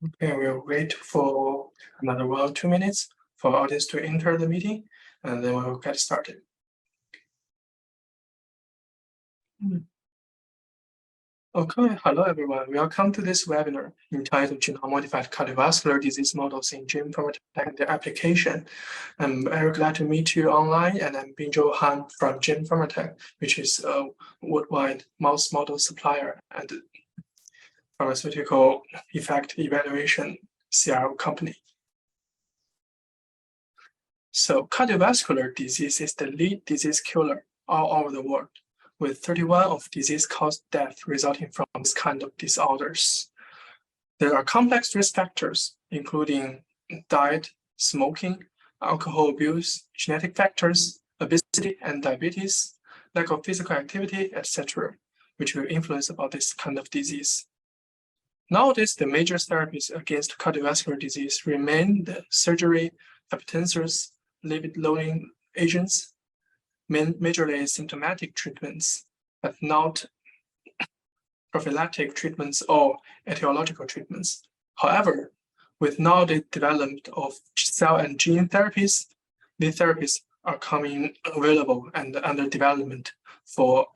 Okay, we'll wait for another 1 or 2 minutes for audience to enter the meeting, and then we'll get started. Okay, hello everyone. Welcome to this webinar entitled Genome-Modified Cardiovascular Disease Models in GemPharmatech and their Application. I'm very glad to meet you online, and I'm Binzhou Han from GemPharmatech, which is a worldwide mouse model supplier and pharmaceutical effect evaluation CRO company. So cardiovascular disease is the lead disease killer all over the world, with 31 of disease-caused death resulting from this kind of disorders. There are complex risk factors, including diet, smoking, alcohol abuse, genetic factors, obesity and diabetes, lack of physical activity, etc., which will influence about this kind of disease. Nowadays, the major therapies against cardiovascular disease remain the surgery, hypertensives, lipid-lowering agents, majorly symptomatic treatments, but not prophylactic treatments or etiological treatments. However, with now the development of cell and gene therapies, these therapies are coming available and under development for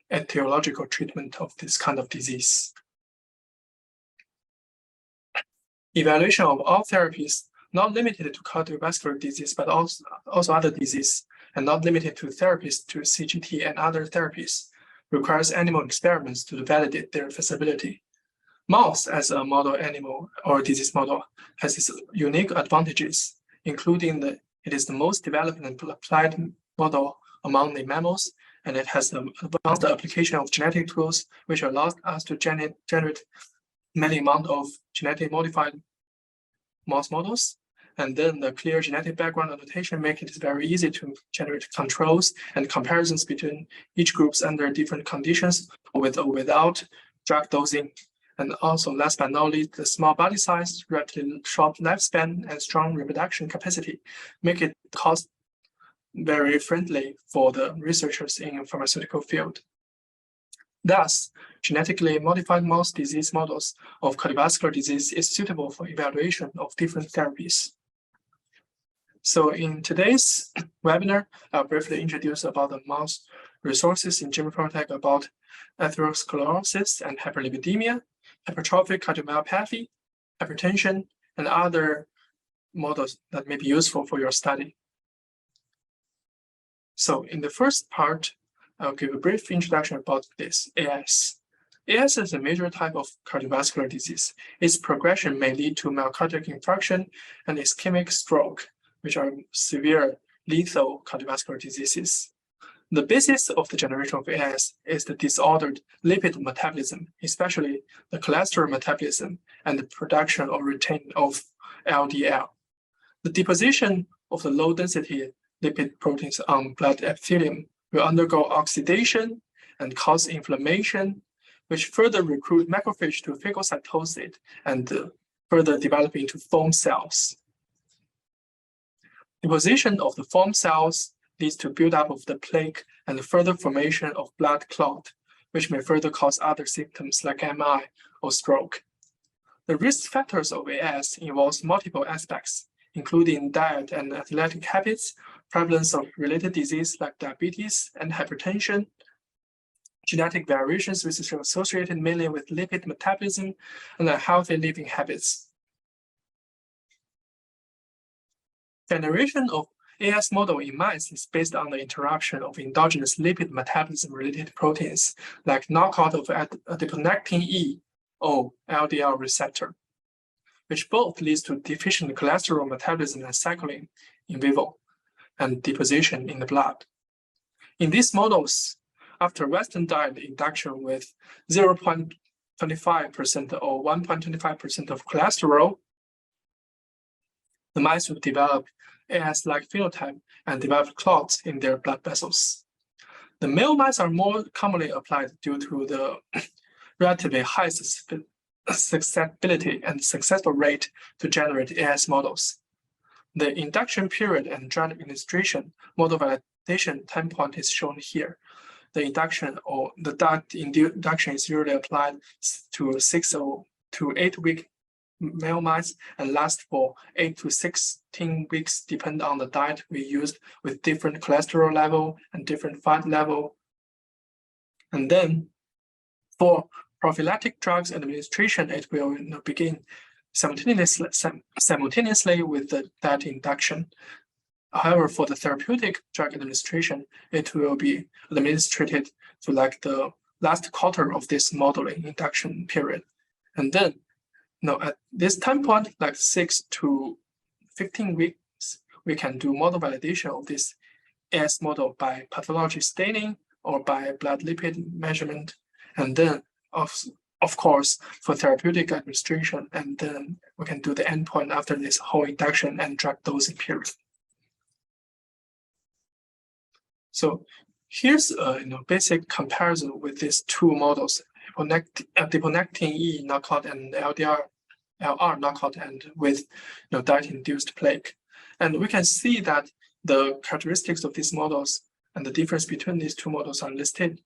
etiological treatment of this kind of disease. Evaluation of all therapies, not limited to cardiovascular disease, but also other diseases, and not limited to therapies to CGT and other therapies, requires animal experiments to validate their feasibility. Mouse as a model animal or disease model has its unique advantages, including that it is the most developed and applied model among the mammals, and it has the advanced application of genetic tools, which allows us to generate many amount of genetically modified mouse models. And then the clear genetic background annotation makes it very easy to generate controls and comparisons between each groups under different conditions with or without drug dosing. And also, last but not least, the small body size, relatively short lifespan, and strong reproduction capacity make it cost very friendly for the researchers in the pharmaceutical field. Thus, genetically modified mouse disease models of cardiovascular disease is suitable for evaluation of different therapies. So in today's webinar, I'll briefly introduce about the mouse resources in GemPharmatech about atherosclerosis and hyperlipidemia, hypertrophic cardiomyopathy, hypertension, and other models that may be useful for your study. So in the first part, I'll give a brief introduction about this, AS. AS is a major type of cardiovascular disease. Its progression may lead to myocardial infarction and ischemic stroke, which are severe lethal cardiovascular diseases. The basis of the generation of AS is the disordered lipid metabolism, especially the cholesterol metabolism and the production or retention of LDL. The deposition of the low-density lipid proteins on blood epithelium will undergo oxidation and cause inflammation, which further recruit macrophage to phagocytose it and further develop into foam cells. Deposition of the foam cells leads to buildup of the plaque and the further formation of blood clot, which may further cause other symptoms like MI or stroke. The risk factors of AS involves multiple aspects, including diet and athletic habits, prevalence of related disease like diabetes and hypertension, genetic variations which are associated mainly with lipid metabolism, and healthy living habits. Generation of AS model in mice is based on the interruption of endogenous lipid metabolism-related proteins, like knockout of adiponectin E or LDL receptor, which both leads to deficient cholesterol metabolism and cycling in vivo and deposition in the blood. In these models, after Western diet induction with 0.25% or 1.25% of cholesterol, the mice will develop AS-like phenotype and develop clots in their blood vessels. The male mice are more commonly applied due to the relatively high susceptibility and successful rate to generate AS models. The induction period and drug administration model validation time point is shown here. The induction or the induction is usually applied to 6 to 8 week male mice and last for 8 to 16 weeks, depending on the diet we used, with different cholesterol level and different fat level. And then for prophylactic drugs administration, it will begin simultaneously with the diet induction. However, for the therapeutic drug administration, it will be administered to like the last quarter of this modeling induction period. And then at this time point, like 6 to 15 weeks, we can do model validation of this AS model by pathology staining or by blood lipid measurement. And then, of course, for therapeutic administration, and then we can do the endpoint after this whole induction and drug dosing period. So here's a basic comparison with these two models, adiponectin E knockout and LR knockout, and with diet-induced plaque. And we can see that the characteristics of these models and the difference between these two models are listed.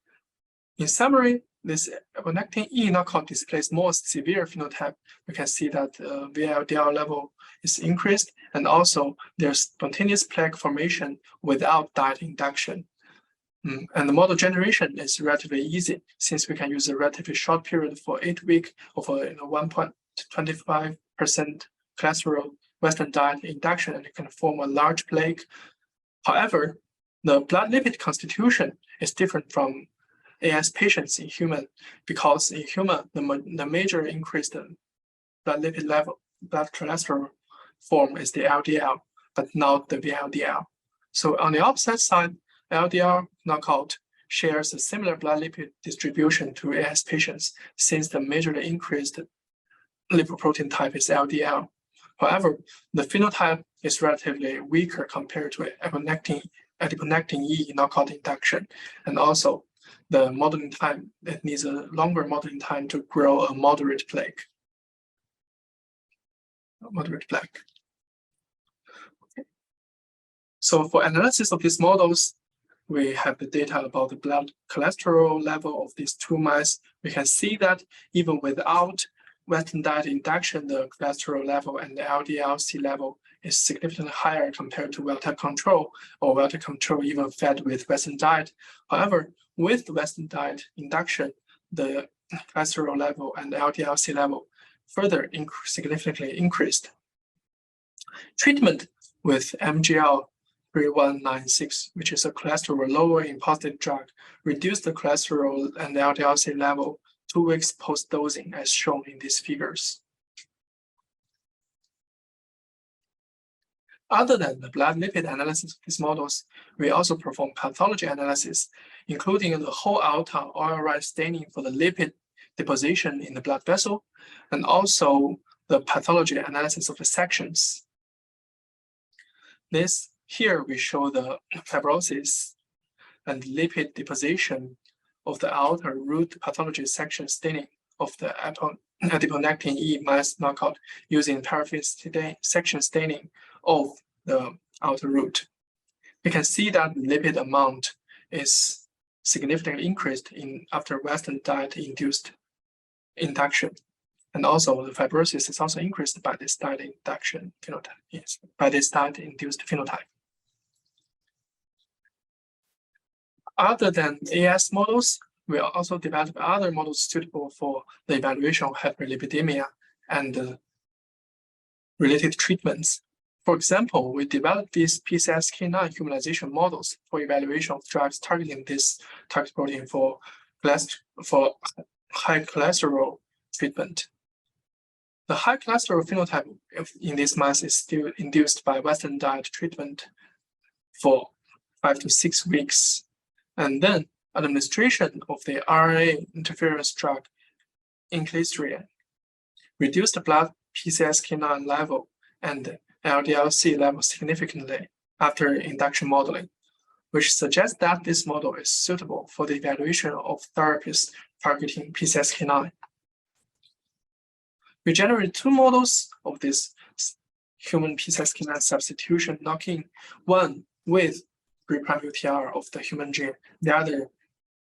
In summary, this adiponectin E knockout displays more severe phenotype. We can see that VLDL level is increased, and also there's spontaneous plaque formation without diet induction. And the model generation is relatively easy, since we can use a relatively short period for 8 weeks of a 1.25% cholesterol Western diet induction, and it can form a large plaque. However, the blood lipid constitution is different from AS patients in human, because in human, the major increased blood lipid level, blood cholesterol form is the LDL, but not the VLDL. So on the opposite side, LDL knockout shares a similar blood lipid distribution to AS patients, since the majorly increased lipoprotein type is LDL. However, the phenotype is relatively weaker compared to adiponectin E knockout induction, and also the modeling time, it needs a longer modeling time to grow a moderate plaque. Okay. So for analysis of these models, we have the data about the blood cholesterol level of these two mice. We can see that even without Western diet induction, the cholesterol level and the LDL-C level is significantly higher compared to wild-type control, or wild-type control even fed with Western diet. However, with the Western diet induction, the cholesterol level and the LDL-C level further significantly increased. Treatment with MGL-3196, which is a cholesterol-lowering positive drug, reduced the cholesterol and the LDL-C level 2 weeks post-dosing, as shown in these figures. Other than the blood lipid analysis of these models, we also perform pathology analysis, including the whole aorta oil-right staining for the lipid deposition in the blood vessel, and also the pathology analysis of the sections. Here we show the fibrosis and lipid deposition of the aorta root pathology section staining of the adiponectin E mice knockout using paraffin section staining of the aorta root. We can see that the lipid amount is significantly increased after Western diet-induced induction. And also the fibrosis is also increased by this diet-induction phenotype, by this diet-induced phenotype. Other than AS models, we also developed other models suitable for the evaluation of hyperlipidemia and related treatments. For example, we developed these PCSK9 humanization models for evaluation of drugs targeting this target protein for high cholesterol treatment. The high cholesterol phenotype in this mice is still induced by Western diet treatment for 5 to 6 weeks. And then administration of the RNA interference drug inclisiran reduced the blood PCSK9 level and LDL-C level significantly after induction modeling, which suggests that this model is suitable for the evaluation of therapies targeting PCSK9. We generated 2 models of this human PCSK9 substitution knock-in, one with 3' UTR of the human gene, the other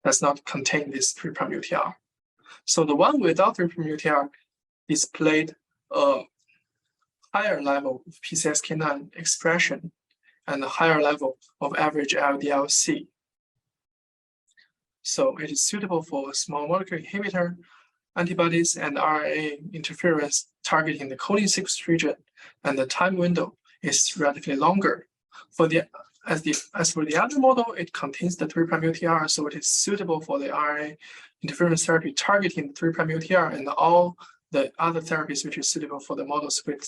does not contain this 3' UTR. So the one without 3' UTR displayed a higher level of PCSK9 expression and a higher level of average LDL-C. So it is suitable for small molecule inhibitor, antibodies, and RNA interference targeting the coding sequence region, and the time window is relatively longer. As for the other model, it contains the 3' UTR, so it is suitable for the RNA interference therapy targeting the 3' UTR and all the other therapies which is suitable for the models with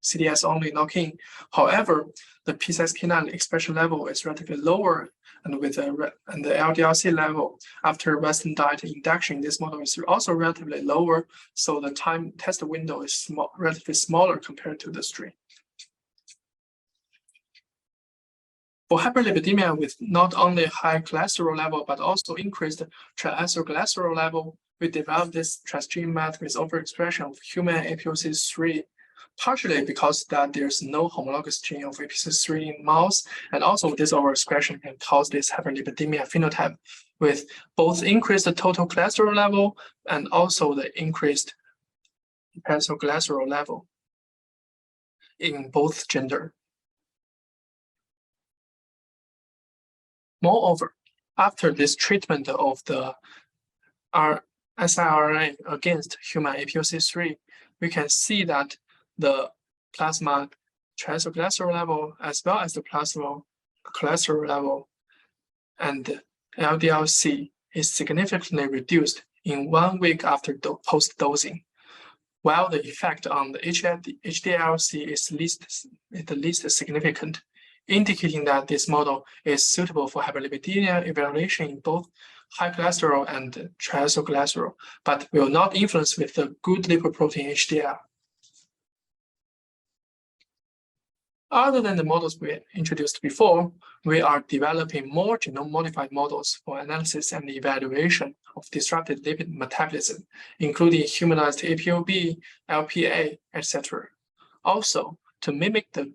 CDS only knock-in. However, the PCSK9 expression level is relatively lower, and and the LDL-C level after Western diet induction, this model is also relatively lower, so the time test window is relatively smaller compared to the strain. For hyperlipidemia with not only high cholesterol level, but also increased triacylglycerol level, we developed this transgene met with overexpression of human APOC3, partially because that there's no homologous gene of APOC3 in mouse, and also this overexpression can cause this hyperlipidemia phenotype with both increased total cholesterol level and also the increased triacylglycerol level in both gender. Moreover, after this treatment of the siRNA against human APOC3, we can see that the plasma triacylglycerol level, as well as the plasma cholesterol level and LDL-C is significantly reduced in 1 week after post-dosing, while the effect on the HDL-C is the least significant, indicating that this model is suitable for hyperlipidemia evaluation in both high cholesterol and triacylglycerol, but will not influence with the good lipoprotein HDL. Other than the models we introduced before, we are developing more genome-modified models for analysis and evaluation of disrupted lipid metabolism, including humanized ApoB, LPA, etc. Also, to mimic the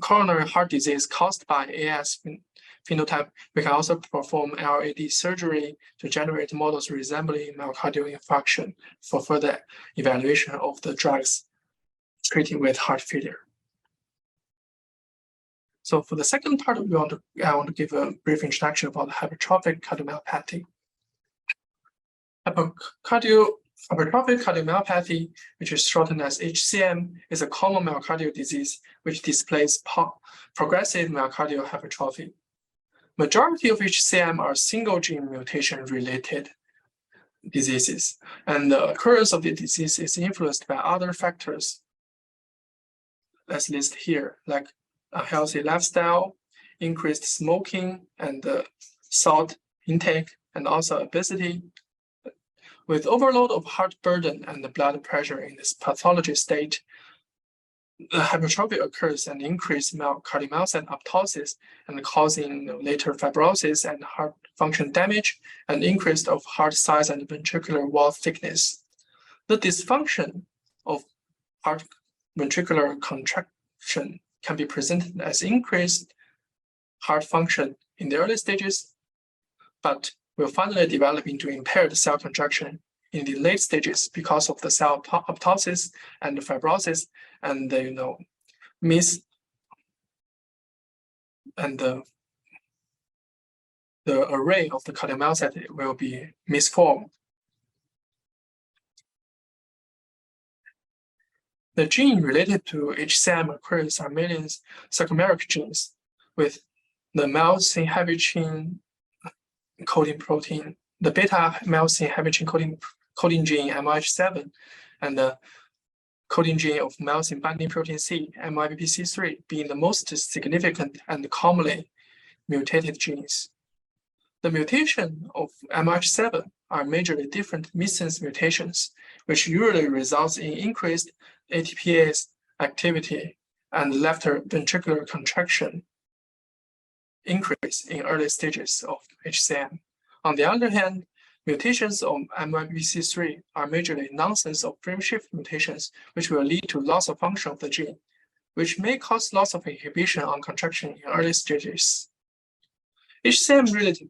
coronary heart disease caused by AS phenotype, we can also perform LAD surgery to generate models resembling myocardial infarction for further evaluation of the drugs treating with heart failure. So for the second part, I want to give a brief introduction about hypertrophic cardiomyopathy. Hypertrophic cardiomyopathy, which is shortened as HCM, is a common myocardial disease which displays progressive myocardial hypertrophy. Majority of HCM are single gene mutation related diseases, and the occurrence of the disease is influenced by other factors, as listed here, like a healthy lifestyle, increased smoking and salt intake, and also obesity. With overload of heart burden and the blood pressure in this pathology state, the hypertrophy occurs and increased cardiomyocyte apoptosis and causing later fibrosis and heart function damage and increase of heart size and ventricular wall thickness. The dysfunction of heart ventricular contraction can be presented as increased heart function in the early stages, but will finally develop into impaired cell contraction in the late stages because of the cell apoptosis and the fibrosis and the array of the cardiomyocyte will be misformed. The gene related to HCM occurs are mainly sarcomeric genes with the myosin heavy chain coding protein, the beta myosin heavy chain coding gene MYH7, and the coding gene of myosin binding protein C, MYBPC3, being the most significant and commonly mutated genes. The mutation of MYH7 are majorly different missense mutations, which usually results in increased ATPase activity and left ventricular contraction increase in early stages of HCM. On the other hand, mutations of MYBPC3 are majorly nonsense of frame shift mutations, which will lead to loss of function of the gene, which may cause loss of inhibition on contraction in early stages. HCM related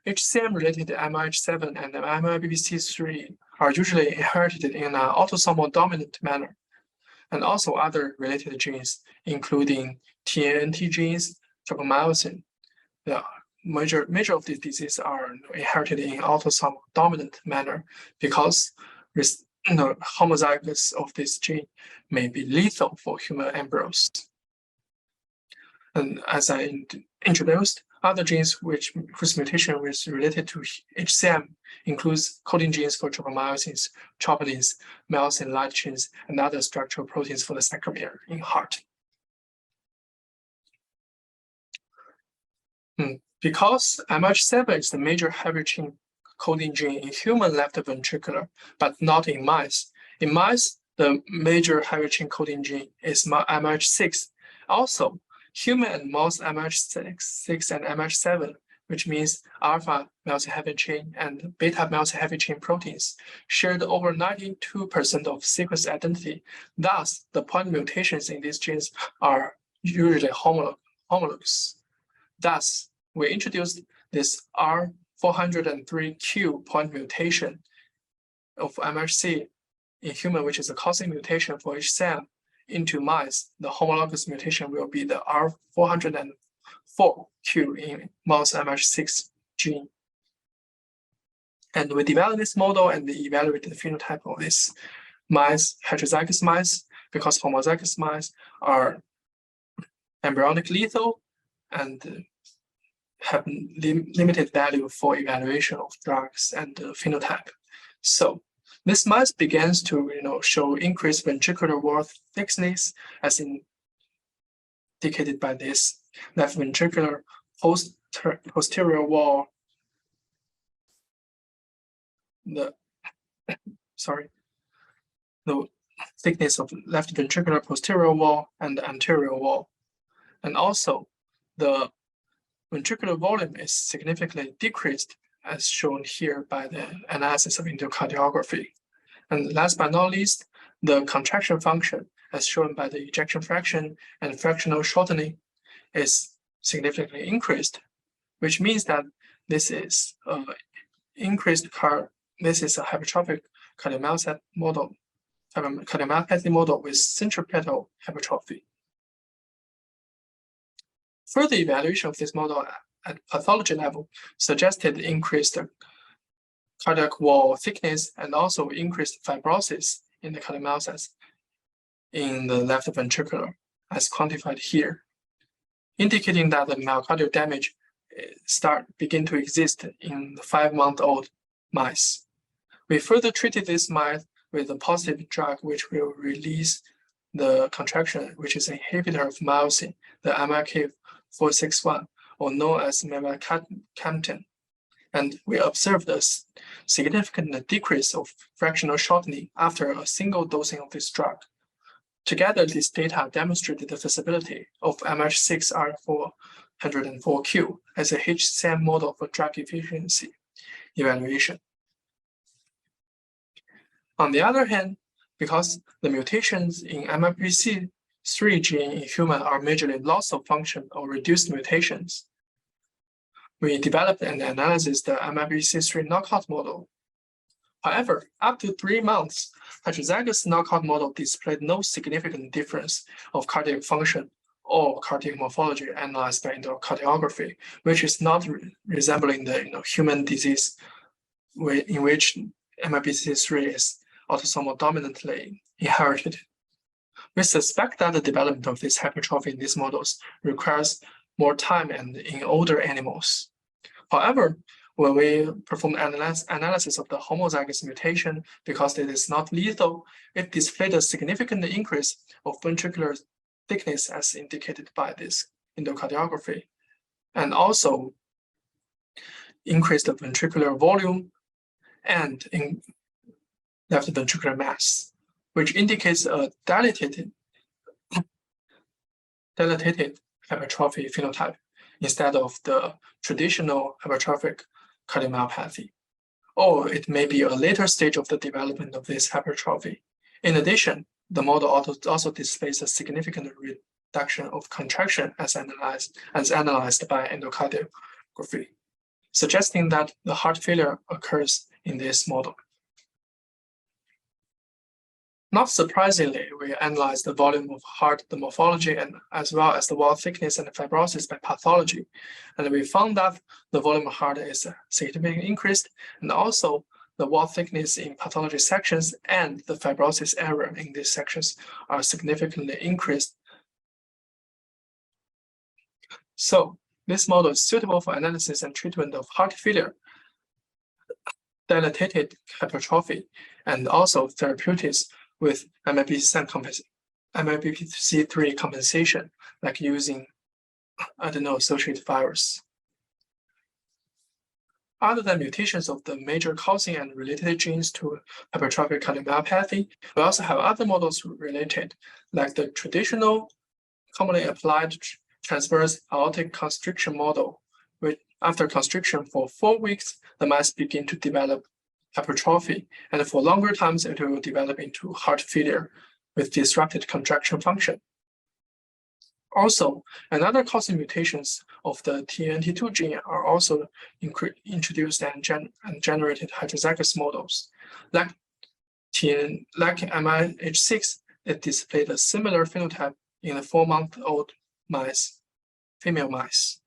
HCM-related MIH7 and MIBC3 are usually inherited in an autosomal dominant manner, and also other related genes, including TNT genes, tropomyosin. The major of these diseases are inherited in autosomal dominant manner because the homozygous of this gene may be lethal for human embryos. And as I introduced, other genes whose mutation is related to HCM includes coding genes for tropomyosins, troponins, myosin light chains, and other structural proteins for the sarcomere in heart. Because MH7 is the major heavy chain coding gene in human left ventricular, but not in mice. In mice, the major heavy chain coding gene is MH6. Also, human and mouse MH6 and MH7, which means alpha myosin heavy chain and beta myosin heavy chain proteins, shared over 92% of sequence identity. Thus, the point mutations in these genes are usually homologous. Thus, we introduced this R403Q point mutation of MHC in human, which is a causing mutation for HCM, into mice. The homologous mutation will be the R404Q in mouse MH6 gene. And we developed this model and we evaluated the phenotype of this mice, heterozygous mice, because homozygous mice are embryonic lethal and have limited value for evaluation of drugs and phenotype. So this mice begins to show increased ventricular wall thickness as indicated by this left ventricular posterior wall. The thickness of left ventricular posterior wall and anterior wall. And also the ventricular volume is significantly decreased as shown here by the analysis of endocardiography. And last but not least, the contraction function as shown by the ejection fraction and fractional shortening is significantly increased, which means that this is this is a hypertrophic cardiomyopathy model with centripetal hypertrophy. Further evaluation of this model at pathology level suggested increased cardiac wall thickness and also increased fibrosis in the cardiomyocytes in the left ventricular, as quantified here, indicating that the myocardial damage begin to exist in the 5-month-old mice. We further treated this mice with a positive drug which will release the contraction, which is an inhibitor of myosin, the MIK461, or known as mavacamten. And we observed a significant decrease of fractional shortening after a single dosing of this drug. Together, this data demonstrated the feasibility of MH6R404Q as a HCM model for drug efficiency evaluation. On the other hand, because the mutations in MIBC3 gene in human are majorly loss of function or reduced mutations, we developed and analyzed the MIBC3 knockout model. However, up to 3 months, heterozygous knockout model displayed no significant difference of cardiac function or cardiac morphology analyzed by endocardiography, which is not resembling the human disease in which MIBC3 is autosomal dominantly inherited. We suspect that the development of this hypertrophy in these models requires more time and in older animals. However, when we perform analysis of the homozygous mutation, because it is not lethal, it displayed a significant increase of ventricular thickness as indicated by this endocardiography, and also increased the ventricular volume and in left ventricular mass, which indicates a dilated hypertrophy phenotype instead of the traditional hypertrophic cardiomyopathy. Or it may be a later stage of the development of this hypertrophy. In addition, the model also displays a significant reduction of contraction as analyzed by endocardiography. suggesting that the heart failure occurs in this model. Not surprisingly, we analyzed the volume of heart, the morphology, and as well as the wall thickness and fibrosis by pathology. And we found that the volume of heart is significantly increased, and also the wall thickness in pathology sections and the fibrosis area in these sections are significantly increased. So this model is suitable for analysis and treatment of heart failure, dilated hypertrophy, and also therapeutics with MIBC3 compensation, like using adeno-associated virus. Other than mutations of the major causing and related genes to hypertrophic cardiomyopathy, we also have other models related, like the traditional commonly applied transverse aortic constriction model, which after constriction for 4 weeks, the mice begin to develop hypertrophy, and for longer times, it will develop into heart failure with disrupted contraction function. Also, another causing mutations of the TNT2 gene are also introduced and generated heterozygous models. Like MIH6, it displayed a similar phenotype in the 4-month-old mice, female mice.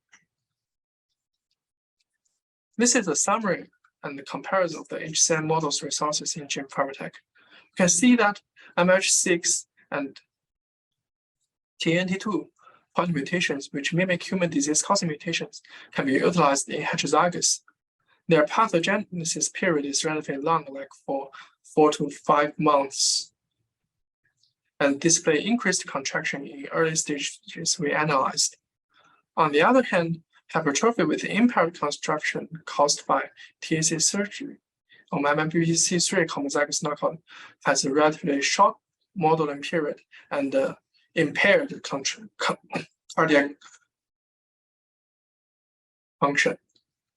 This is a summary and the comparison of the HCM models resources in GemPharmatech. You can see that MIH6 and TNT2 point mutations, which mimic human disease-causing mutations, can be utilized in heterozygous. Their pathogenesis period is relatively long, like for 4 to 5 months, and display increased contraction in early stages we analyzed. On the other hand, hypertrophy with impaired construction caused by TAC surgery or MIBC3 homozygous knockout has a relatively short modeling period and impaired cardiac function.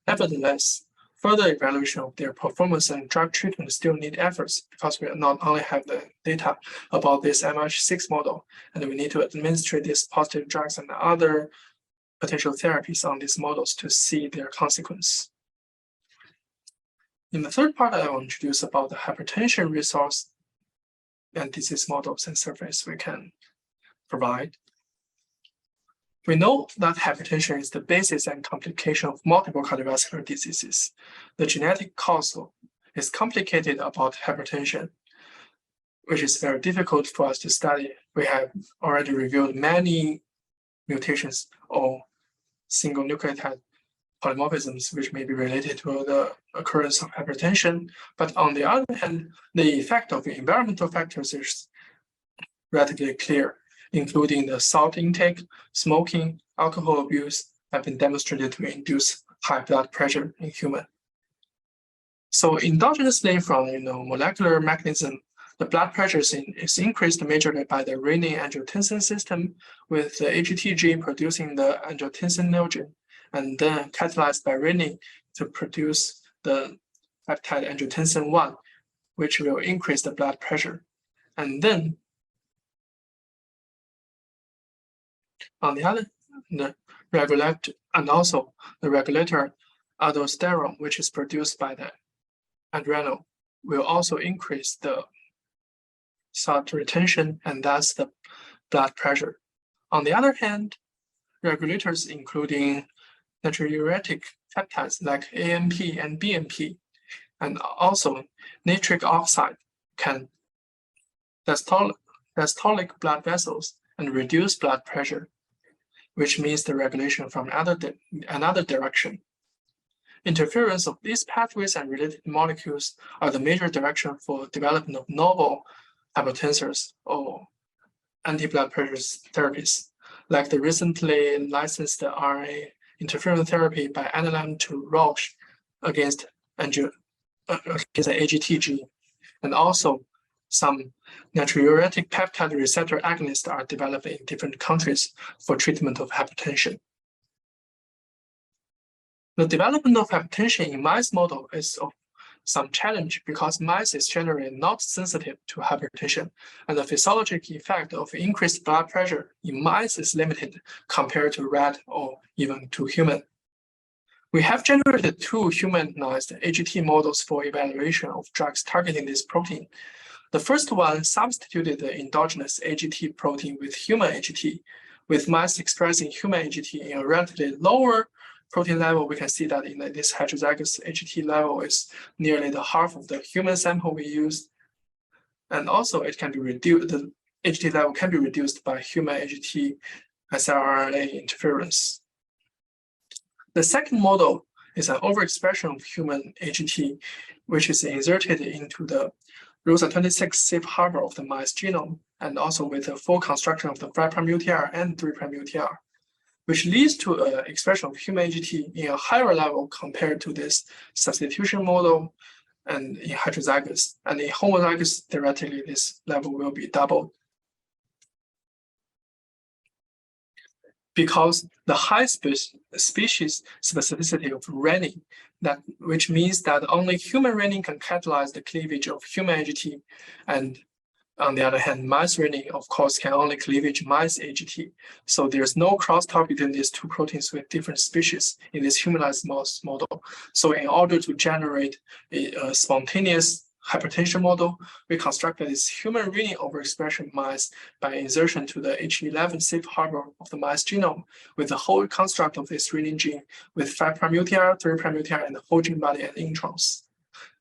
Nevertheless, further evaluation of their performance and drug treatment still need efforts because we not only have the data about this MIH6 model, and we need to administer these positive drugs and other potential therapies on these models to see their consequence. In the third part, I will introduce about the hypertension resource and disease models and surveys we can provide. We know that hypertension is the basis and complication of multiple cardiovascular diseases. The genetic cause is complicated about hypertension, which is very difficult for us to study. We have already reviewed many mutations or single nucleotide polymorphisms which may be related to the occurrence of hypertension. But on the other hand, the effect of the environmental factors is relatively clear, including the salt intake, smoking, alcohol abuse have been demonstrated to induce high blood pressure in humans. So endogenously from molecular mechanism, the blood pressure is increased majorly by the renin-angiotensin system, with the AGTG producing the angiotensinogen, and then catalyzed by renin to produce the peptide angiotensin 1, which will increase the blood pressure. And then, on the other, the regulator, and also the regulator aldosterone, which is produced by the adrenal, will also increase the salt retention and thus the blood pressure. On the other hand, regulators including natriuretic peptides like AMP and BMP, and also nitric oxide can diastolic blood vessels and reduce blood pressure, which means the regulation from another direction. Interference of these pathways and related molecules are the major direction for development of novel hypertensors or anti-blood pressure therapies, like the recently licensed RNA interferon therapy by Analem to Roche against the AGTG, and also some natriuretic peptide receptor agonists are developed in different countries for treatment of hypertension. The development of hypertension in mice model is of some challenge because mice is generally not sensitive to hypertension, and the physiologic effect of increased blood pressure in mice is limited compared to rat or even to human. We have generated 2 humanized AGT models for evaluation of drugs targeting this protein. The first one substituted the endogenous AGT protein with human AGT. With mice expressing human AGT in a relatively lower protein level, we can see that in this heterozygous AGT level is nearly the half of the human sample we used. And also it can be reduced, the AGT level can be reduced by human AGT siRNA interference. The second model is an overexpression of human AGT, which is inserted into the ROSA26 safe harbor of the mice genome, and also with a full construction of the 5' UTR and 3' UTR, which leads to an expression of human AGT in a higher level compared to this substitution model and in heterozygous. And in homozygous, theoretically, this level will be doubled. Because the high species specificity of renin, which means that only human renin can catalyze the cleavage of human AGT, and on the other hand, mice renin, of course, can only cleavage mice AGT. So there's no crosstalk between these 2 proteins with different species in this humanized mouse model. So in order to generate a spontaneous hypertension model, we constructed this human renin overexpression mice by insertion to the H11 safe harbor of the mice genome with the whole construct of this renin gene with 5' UTR, 3' UTR, and the whole gene body and introns.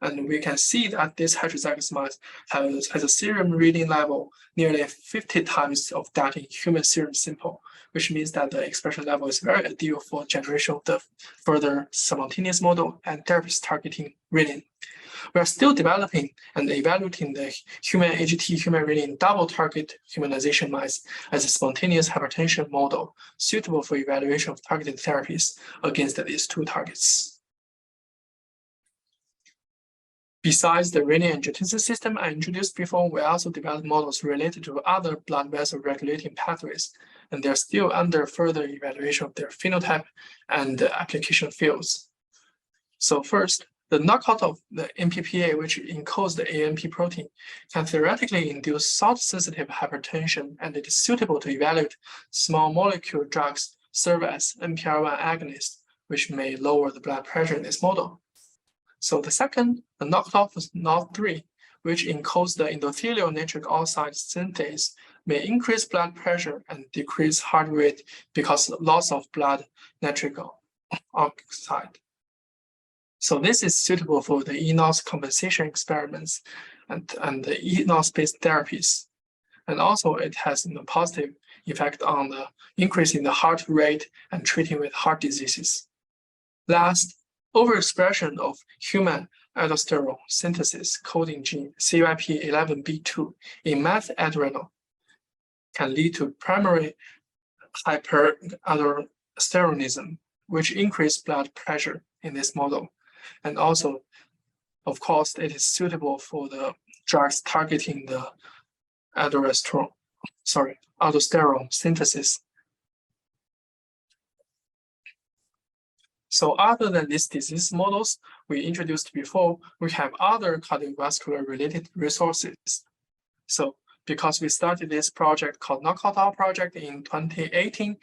And we can see that this heterozygous mouse has a serum renin level nearly 50 times of that in human serum sample, which means that the expression level is very ideal for generation of the further spontaneous model and therapies targeting renin. We are still developing and evaluating the human AGT, human renin double target humanization mice as a spontaneous hypertension model suitable for evaluation of targeted therapies against these 2 targets. Besides the renin-angiotensin system I introduced before, we also developed models related to other blood vessel regulating pathways, and they're still under further evaluation of their phenotype and application fields. So first, the knockout of the MPPA, which encodes the AMP protein, can theoretically induce salt-sensitive hypertension, and it is suitable to evaluate small molecule drugs serve as NPR1 agonists, which may lower the blood pressure in this model. So the second, the knockout of NOD3, which encodes the endothelial nitric oxide synthase, may increase blood pressure and decrease heart rate because of loss of blood nitric oxide. So this is suitable for the eNOS compensation experiments and the eNOS-based therapies. And also it has a positive effect on the increase in the heart rate and treating with heart diseases. Last, overexpression of human aldosterone synthesis coding gene CYP11B2 in meth adrenal can lead to primary hyperaldosteronism, which increase blood pressure in this model. And also, of course, it is suitable for the drugs targeting the aldosterone synthesis. So other than these disease models we introduced before, we have other cardiovascular related resources. So because we started this project called Knockout Out Project in 2018,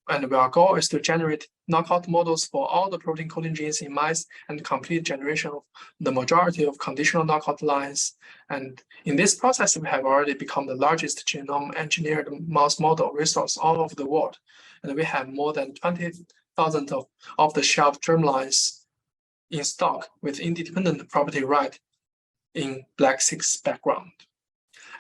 and our goal is to generate knockout models for all the protein coding genes in mice and complete generation of the majority of conditional knockout lines. And in this process, we have already become the largest genome engineered mouse model resource all over the world. And we have more than 20,000 of off-the-shelf germlines in stock with independent property right in Black 6 background.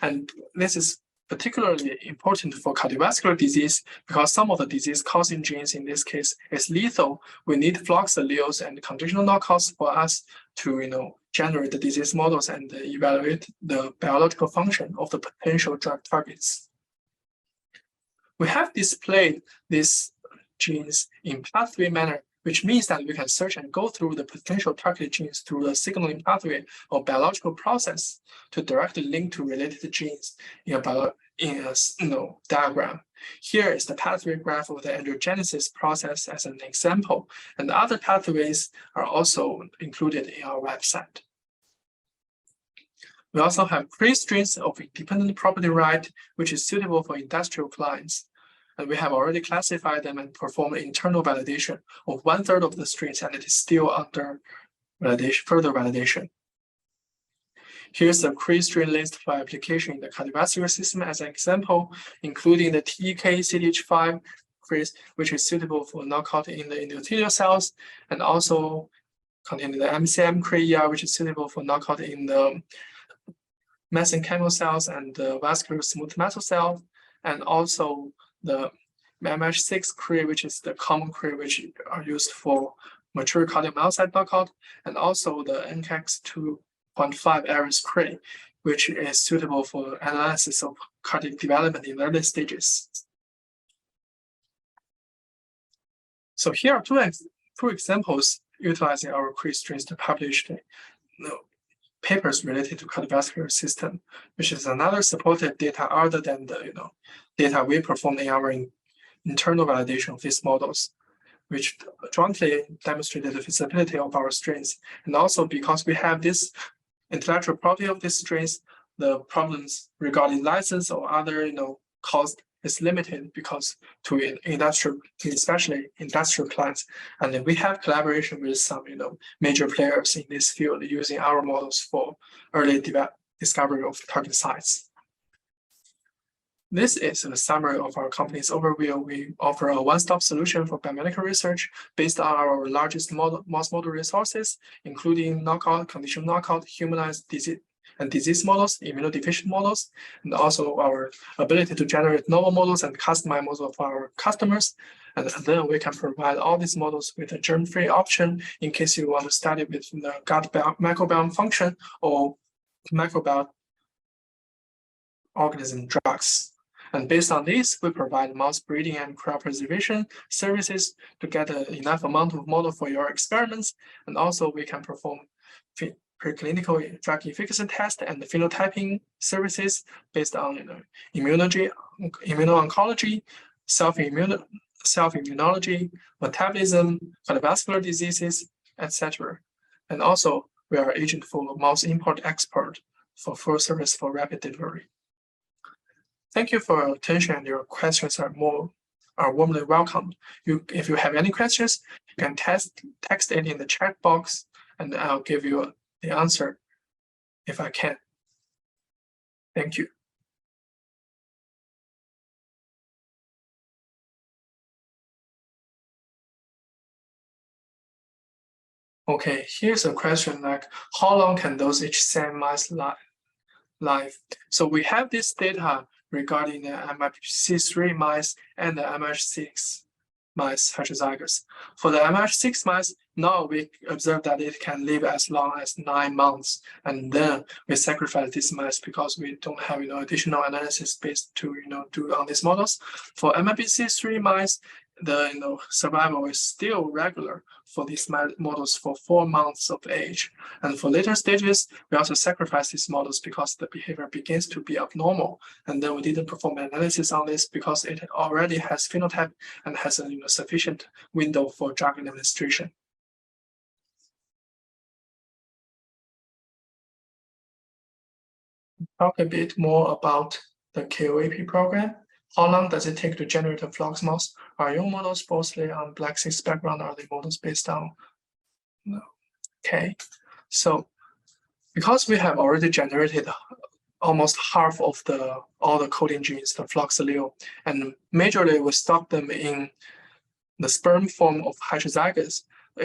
And this is particularly important for cardiovascular disease because some of the disease-causing genes in this case is lethal. We need flux alleles and conditional knockouts for us to generate the disease models and evaluate the biological function of the potential drug targets. We have displayed these genes in pathway manner, which means that we can search and go through the potential targeted genes through the signaling pathway or biological process to directly link to related genes in a diagram. Here is the pathway graph of the angiogenesis process as an example, and other pathways are also included in our website. We also have pre-strings of independent property right, which is suitable for industrial clients. And we have already classified them and performed internal validation of 1/3 of the strains, and it is still under validation, further validation. Here's the CRE-strain list for application in the cardiovascular system as an example, including the TK-CDH5 CREs, which is suitable for knockout in the endothelial cells, and also containing the MCM CRE, which is suitable for knockout in the mesenchymal cells and the vascular smooth muscle cells, and also the MH6 CRE, which is the common CRE, which are used for mature cardiomyocyte knockout, and also the NCAX2.5 Ares CRE, which is suitable for analysis of cardiac development in early stages. So here are two examples utilizing our CRE strains to publish papers related to cardiovascular system, which is another supported data other than the data we performed in our internal validation of these models, which jointly demonstrated the feasibility of our strains. And also because we have this intellectual property of these strains, the problems regarding license or other cost is limited because to industrial, especially industrial clients. And then we have collaboration with some major players in this field using our models for early discovery of target sites. This is a summary of our company's overview. We offer a one-stop solution for biomedical research based on our largest mouse model resources, including knockout, conditional knockout, humanized disease models, immunodeficient models, and also our ability to generate novel models and customize models of our customers. And then we can provide all these models with a germ-free option in case you want to study with the gut microbiome function or microbiome organism drugs. And based on this, we provide mouse breeding and cryopreservation services to get enough amount of model for your experiments. And also we can perform preclinical drug efficacy test and phenotyping services based on immunology, immuno-oncology, self-immunology, metabolism, cardiovascular diseases, etc. And also we are agent for mouse import export for full service for rapid delivery. Thank you for your attention, and your questions are warmly welcomed. If you have any questions, you can text it in the chat box, and I'll give you the answer if I can. Thank you. Okay, here's a question like, how long can those HCM mice live? So we have this data regarding the MHC3 mice and the MH6 mice heterozygous. For the MH6 mice, now we observe that it can live as long as 9 months, and then we sacrifice these mice because we don't have additional analysis based to do on these models. For MHC3 mice, the survival is still regular for these models for 4 months of age. And for later stages, we also sacrifice these models because the behavior begins to be abnormal. And then we didn't perform analysis on this because it already has phenotype and has a sufficient window for drug administration. Talk a bit more about the KOAP program. How long does it take to generate a flux mouse? Are your models mostly on Black 6 background, or are they models based on Okay, so because we have already generated almost half of all the coding genes, the flux allele, and majorly we stock them in the sperm form of heterozygous,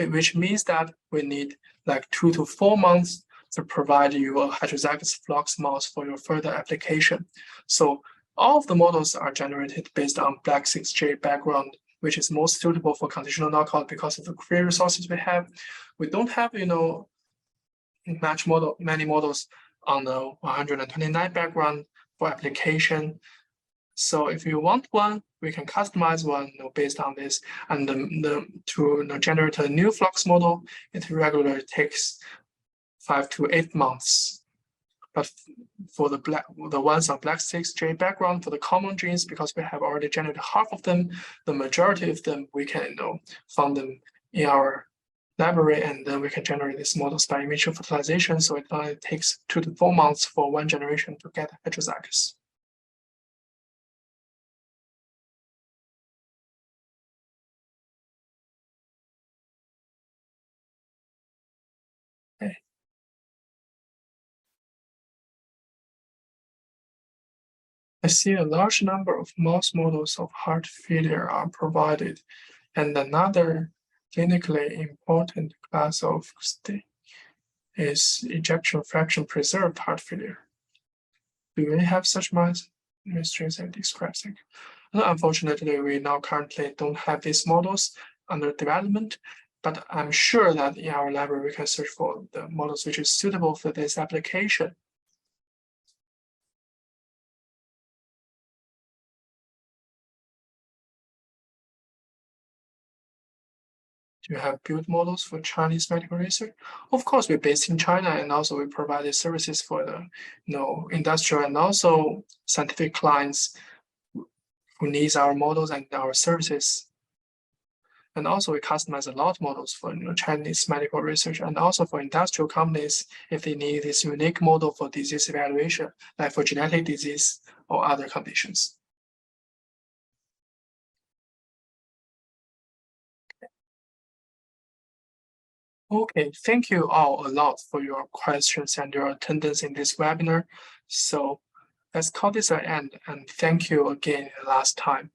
which means that we need like 2 to 4 months to provide you a heterozygous flux mouse for your further application. So all of the models are generated based on Black 6J background, which is most suitable for conditional knockout because of the free resources we have. We don't have, many models on the 129 background for application. So if you want one, we can customize one based on this. And to generate a new flux model, it regularly takes 5 to 8 months. But for the ones on Black 6J background, for the common genes, because we have already generated half of them, the majority of them, we can found them in our library, and then we can generate these models by initial fertilization. So it only takes 2 to 4 months for one generation to get heterozygous. I see a large number of mouse models of heart failure are provided, and another clinically important class of is ejection fraction preserved heart failure. Do we have such mice? Mr. Zhang describes it. Unfortunately, we now currently don't have these models under development, but I'm sure that in our library we can search for the models which is suitable for this application. Do you have built models for Chinese medical research? Of course, we're based in China, and also we provided services for the industrial and also scientific clients who needs our models and our services. And also we customize a lot of models for Chinese medical research and also for industrial companies if they need this unique model for disease evaluation, like for genetic disease or other conditions. Okay, thank you all a lot for your questions and your attendance in this webinar. So let's call this an end, and thank you again last time.